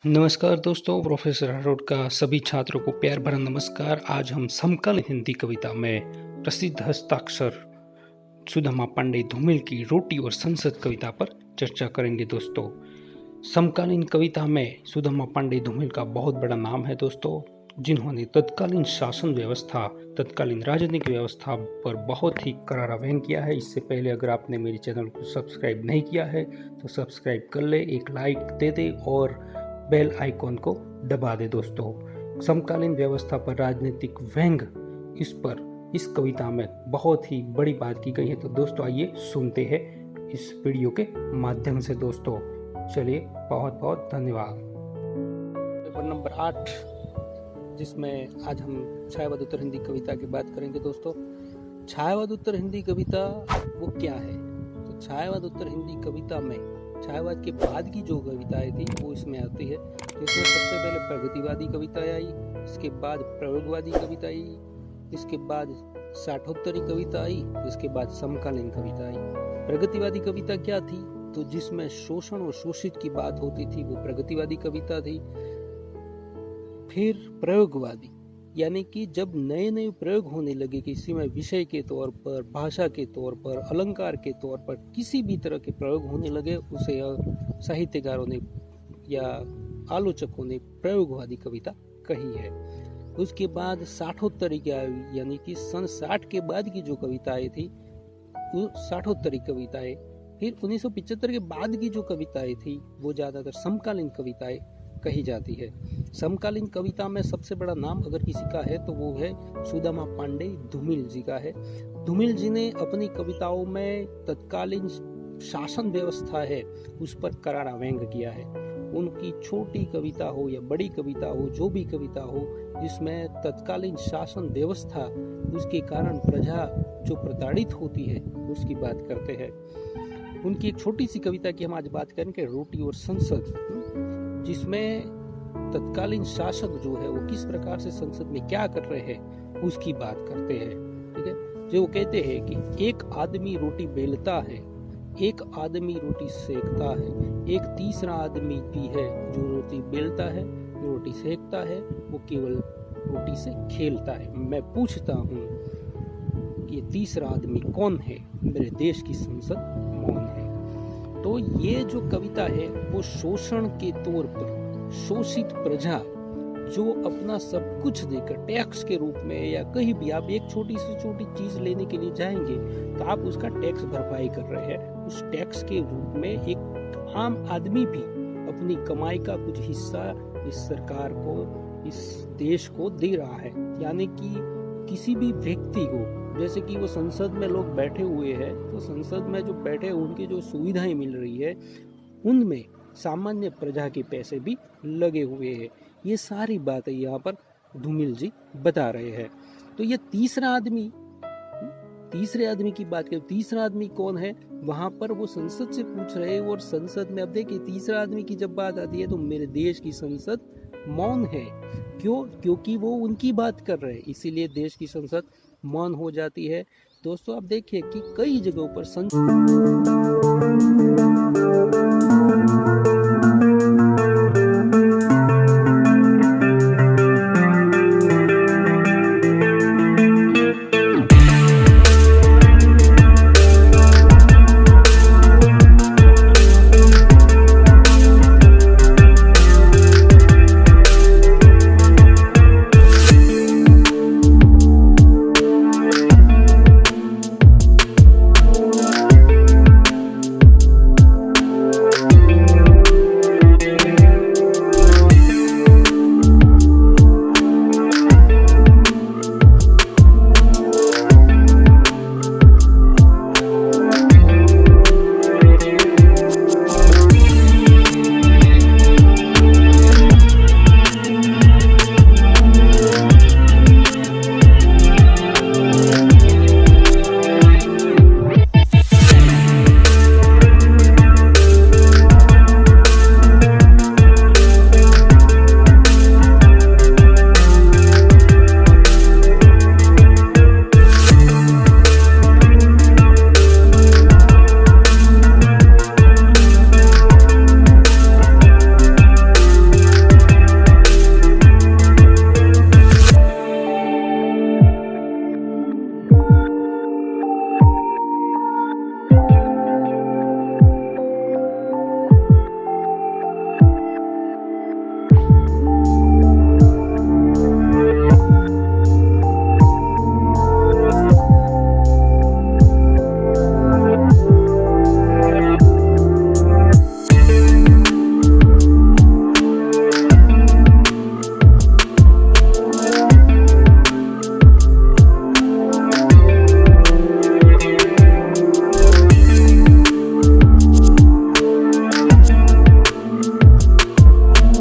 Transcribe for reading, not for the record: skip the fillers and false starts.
नमस्कार दोस्तों, प्रोफेसर अरोड़ का सभी छात्रों को प्यार भरा नमस्कार। आज हम समकालीन हिंदी कविता में प्रसिद्ध हस्ताक्षर सुदामा पांडे धूमिल की रोटी और संसद कविता पर चर्चा करेंगे। दोस्तों, समकालीन कविता में सुदामा पांडे धूमिल का बहुत बड़ा नाम है दोस्तों, जिन्होंने तत्कालीन शासन व्यवस्था, तत्कालीन राजनीतिक व्यवस्था पर बहुत ही करारा व्यंग किया है। इससे पहले अगर आपने मेरे चैनल को सब्सक्राइब नहीं किया है तो सब्सक्राइब कर ले, एक लाइक दे दे और बेल आइकॉन को दबा दे। दोस्तों, समकालीन व्यवस्था पर राजनीतिक व्यंग इस कविता में बहुत ही बड़ी बात की गई है। तो दोस्तों आइए सुनते हैं इस वीडियो के माध्यम से। दोस्तों चलिए, बहुत बहुत धन्यवाद। पेपर नंबर 8, जिसमें आज हम छायावाद उत्तर हिंदी कविता की बात करेंगे। दोस्तों, छायावाद उत्तर हिंदी कविता वो क्या है? तो छायावाद उत्तर हिंदी कविता में छायावाद के बाद की जो कविताएं थी वो इसमें आती है। तो इसमें सबसे पहले प्रगतिवादी कविताएं आई, इसके बाद प्रयोगवादी कविता आई, इसके बाद साठोत्तरी कविता आई, इसके बाद समकालीन कविता आई। प्रगतिवादी कविता क्या थी? तो जिसमें शोषण और शोषित की बात होती थी वो प्रगतिवादी कविता थी। फिर प्रयोगवादी, यानी कि जब नए नए प्रयोग होने लगे, किसी में विषय के तौर पर, भाषा के तौर पर, अलंकार के तौर पर किसी भी तरह के प्रयोग होने लगे, उसे साहित्यकारों ने या आलोचकों ने प्रयोगवादी कविता कही है। उसके बाद साठोत्तरी की आई, यानी कि सन 60 के बाद की जो कविताएं थी वो साठोत्तरी कविताएं। फिर 1975 के बाद की जो कविताएं थी वो ज्यादातर समकालीन कविताएं कही जाती है। समकालीन कविता में सबसे बड़ा नाम अगर किसी का है तो वो है सुदामा पांडे धूमिल जी का है। धूमिल जी ने अपनी कविताओं में तत्कालीन शासन व्यवस्था है उस पर करारा व्यंग किया है। उनकी छोटी कविता हो या बड़ी कविता हो, जो भी कविता हो जिसमें तत्कालीन शासन व्यवस्था, उसके कारण प्रजा जो प्रताड़ित होती है उसकी बात करते हैं। उनकी एक छोटी सी कविता की हम आज बात करेंगे, रोटी और संसद, जिसमें तत्कालीन शासक जो है वो किस प्रकार से संसद में क्या कर रहे हैं उसकी बात करते हैं। ठीक है, जो कहते हैं कि एक आदमी रोटी बेलता है, एक आदमी रोटी सेकता है, एक तीसरा आदमी भी है जो रोटी बेलता है, रोटी सेकता है, वो केवल रोटी से खेलता है। मैं पूछता हूँ कि ये तीसरा आदमी कौन है? मेरे देश की संसद मौन है। तो ये जो कविता है वो शोषण के तौर पर शोषित प्रजा जो अपना सब कुछ देकर टैक्स के रूप में, या कहीं भी आप एक छोटी से छोटी चीज लेने के लिए जाएंगे तो आप उसका टैक्स भरपाई कर रहे हैं। उस टैक्स के रूप में एक आम आदमी भी अपनी कमाई का कुछ हिस्सा इस सरकार को, इस देश को दे रहा है। यानी कि किसी भी व्यक्ति को, जैसे कि वो संसद में लोग बैठे हुए हैं, तो संसद में जो बैठे उनकी जो सुविधाएं मिल रही है उनमें सामान्य प्रजा के पैसे भी लगे हुए हैं। ये सारी बातें यहाँ पर धूमिल जी बता रहे हैं। तो ये तीसरे आदमी की बात करें, तीसरा आदमी कौन है? वहां पर वो संसद से पूछ रहे हैं, और संसद में अब देखिए तीसरा आदमी की जब बात आती है तो मेरे देश की संसद मौन है। क्यों? क्योंकि वो उनकी बात कर रहे हैं, इसीलिए देश की संसद मौन हो जाती है। दोस्तों आप देखिए कि कई जगहों पर